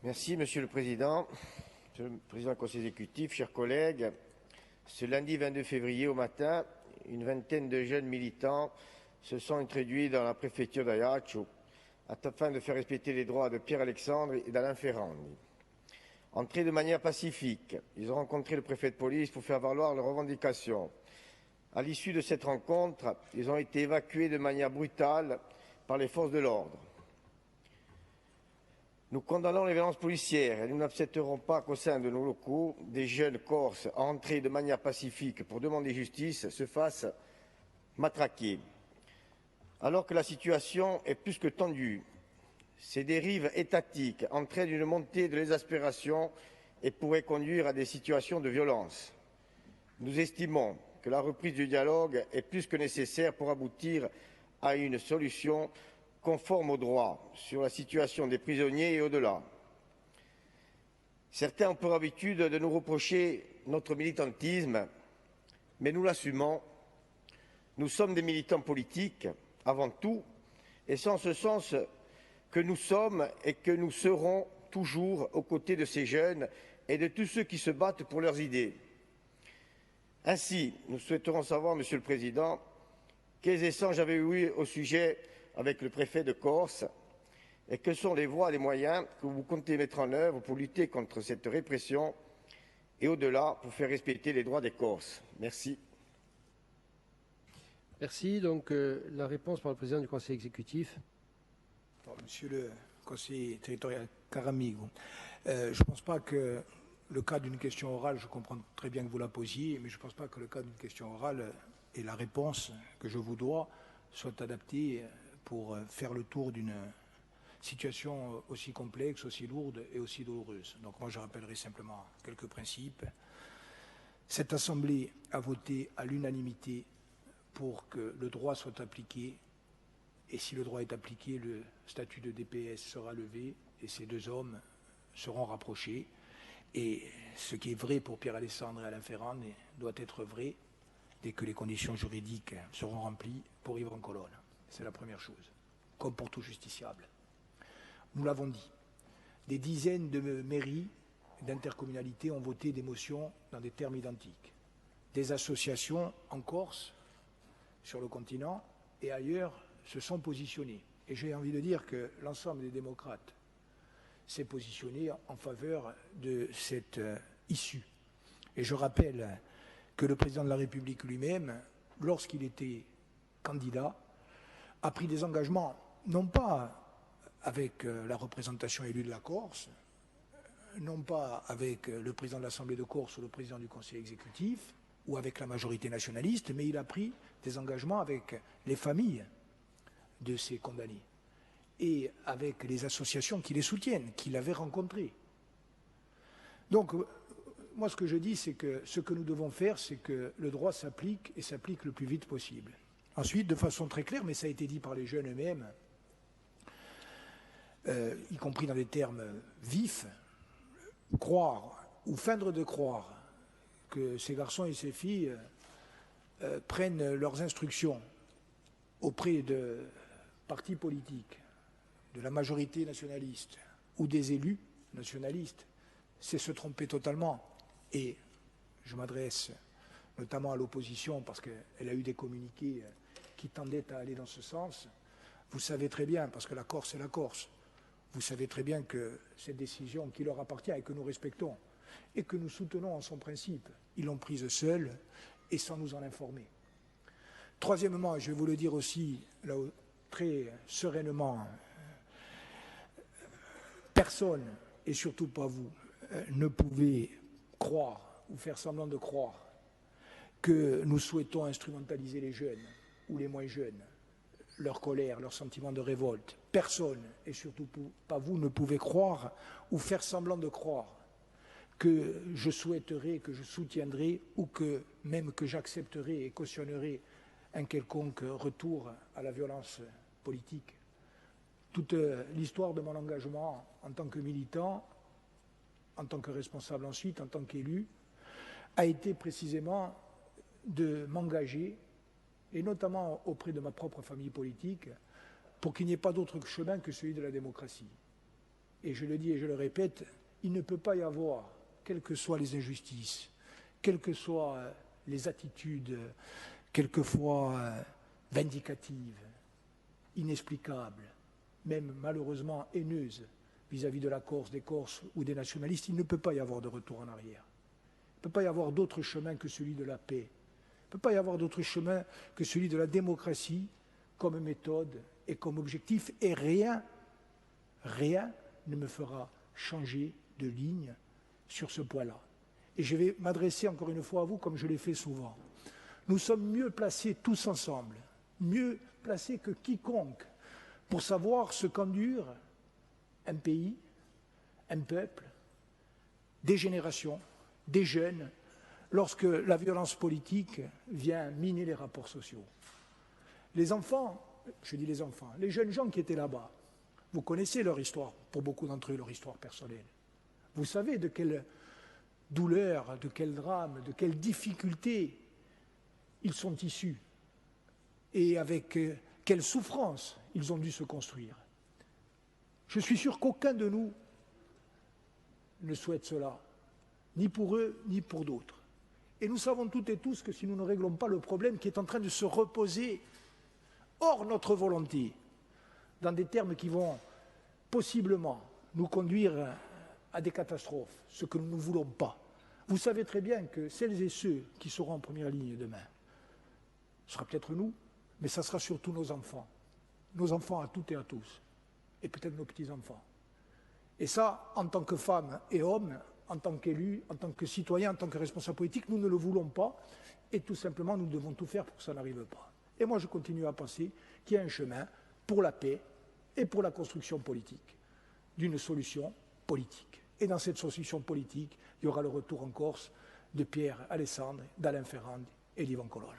Merci, Monsieur le Président. Monsieur le Président du Conseil exécutif, chers collègues, ce lundi 22 février au matin, une vingtaine de jeunes militants se sont introduits dans la préfecture d'Ajaccio afin de faire respecter les droits de Pierre-Alexandre et d'Alain Ferrandi. Entrés de manière pacifique, ils ont rencontré le préfet de police pour faire valoir leurs revendications. À l'issue de cette rencontre, ils ont été évacués de manière brutale par les forces de l'ordre. Nous condamnons les violences policières et nous n'accepterons pas qu'au sein de nos locaux, des jeunes Corses entrés de manière pacifique pour demander justice se fassent matraquer. Alors que la situation est plus que tendue, ces dérives étatiques entraînent une montée de l'exaspération et pourraient conduire à des situations de violence. Nous estimons que la reprise du dialogue est plus que nécessaire pour aboutir à une solution conforme au droit sur la situation des prisonniers et au-delà. Certains ont pour habitude de nous reprocher notre militantisme, mais nous l'assumons. Nous sommes des militants politiques, avant tout, et c'est en ce sens que nous sommes et que nous serons toujours aux côtés de ces jeunes et de tous ceux qui se battent pour leurs idées. Ainsi, nous souhaiterons savoir, Monsieur le Président, quels échanges avez-vous eu au sujet avec le préfet de Corse et quelles sont les voies et les moyens que vous comptez mettre en œuvre pour lutter contre cette répression et au-delà pour faire respecter les droits des Corses. Merci. Merci. Donc la réponse par le président du Conseil exécutif. Monsieur le conseiller territorial Caramigo, je ne pense pas que le cas d'une question orale, je comprends très bien que vous la posiez, mais je ne pense pas que le cas d'une question orale et la réponse que je vous dois soient adaptés pour faire le tour d'une situation aussi complexe, aussi lourde et aussi douloureuse. Donc moi je rappellerai simplement quelques principes. Cette Assemblée a voté à l'unanimité pour que le droit soit appliqué, et si le droit est appliqué, le statut de DPS sera levé et ces deux hommes seront rapprochés. Et ce qui est vrai pour Pierre-Alexandre et Alain Ferrandi doit être vrai dès que les conditions juridiques seront remplies pour Yves Roncolone. C'est la première chose, comme pour tout justiciable. Nous l'avons dit, des dizaines de mairies d'intercommunalités ont voté des motions dans des termes identiques. Des associations en Corse, sur le continent et ailleurs, se sont positionnées. Et j'ai envie de dire que l'ensemble des démocrates s'est positionné en faveur de cette issue. Et je rappelle que le président de la République lui-même, lorsqu'il était candidat, a pris des engagements, non pas avec la représentation élue de la Corse, non pas avec le président de l'Assemblée de Corse ou le président du Conseil exécutif, ou avec la majorité nationaliste, mais il a pris des engagements avec les familles de ces condamnés et avec les associations qui les soutiennent, qui l'avaient rencontré. Donc, moi ce que je dis, c'est que ce que nous devons faire, c'est que le droit s'applique et s'applique le plus vite possible. Ensuite, de façon très claire, mais ça a été dit par les jeunes eux-mêmes, y compris dans des termes vifs, croire ou feindre de croire que ces garçons et ces filles prennent leurs instructions auprès de partis politiques, de la majorité nationaliste ou des élus nationalistes, c'est se tromper totalement. Et je m'adresse notamment à l'opposition parce qu'elle a eu des communiqués qui tendaient à aller dans ce sens. Vous savez très bien, parce que la Corse est la Corse, vous savez très bien que cette décision qui leur appartient et que nous respectons et que nous soutenons en son principe, ils l'ont prise seuls et sans nous en informer. Troisièmement, je vais vous le dire aussi là, très sereinement, personne, et surtout pas vous, ne pouvez croire ou faire semblant de croire que nous souhaitons instrumentaliser les jeunes ou les moins jeunes, leur colère, leur sentiment de révolte. Personne, et surtout pas vous, ne pouvez croire ou faire semblant de croire que je souhaiterais, que je soutiendrai ou que même que j'accepterai et cautionnerai un quelconque retour à la violence politique. Toute l'histoire de mon engagement en tant que militant, en tant que responsable ensuite, en tant qu'élu, a été précisément de m'engager, et notamment auprès de ma propre famille politique, pour qu'il n'y ait pas d'autre chemin que celui de la démocratie. et je le dis et je le répète, il ne peut pas y avoir, quelles que soient les injustices, quelles que soient les attitudes, quelquefois vindicatives, inexplicables, même malheureusement haineuses vis-à-vis de la Corse, des Corses ou des nationalistes, il ne peut pas y avoir de retour en arrière. Il ne peut pas y avoir d'autre chemin que celui de la paix. Il ne peut pas y avoir d'autre chemin que celui de la démocratie comme méthode et comme objectif. Et rien ne me fera changer de ligne sur ce point-là. Et je vais m'adresser encore une fois à vous comme je l'ai fait souvent. Nous sommes mieux placés tous ensemble, mieux placés que quiconque pour savoir ce qu'endure un pays, un peuple, des générations, des jeunes, lorsque la violence politique vient miner les rapports sociaux. Les enfants, je dis les enfants, les jeunes gens qui étaient là-bas, vous connaissez leur histoire, pour beaucoup d'entre eux, leur histoire personnelle. Vous savez de quelle douleur, de quel drame, de quelles difficultés ils sont issus et avec quelle souffrance ils ont dû se construire. Je suis sûr qu'aucun de nous ne souhaite cela, ni pour eux, ni pour d'autres. Et nous savons toutes et tous que si nous ne réglons pas le problème qui est en train de se reposer hors notre volonté, dans des termes qui vont possiblement nous conduire à des catastrophes, ce que nous ne voulons pas. Vous savez très bien que celles et ceux qui seront en première ligne demain, ce sera peut-être nous, mais ça sera surtout nos enfants à toutes et à tous, et peut-être nos petits-enfants. Et ça, en tant que femmes et hommes, en tant qu'élus, en tant que citoyens, en tant que responsables politiques, nous ne le voulons pas, et tout simplement, nous devons tout faire pour que ça n'arrive pas. Et moi, je continue à penser qu'il y a un chemin pour la paix et pour la construction politique, d'une solution politique. Et dans cette solution politique, il y aura le retour en Corse de Pierre Alessandri, d'Alain Ferrand et d'Yvan Collol.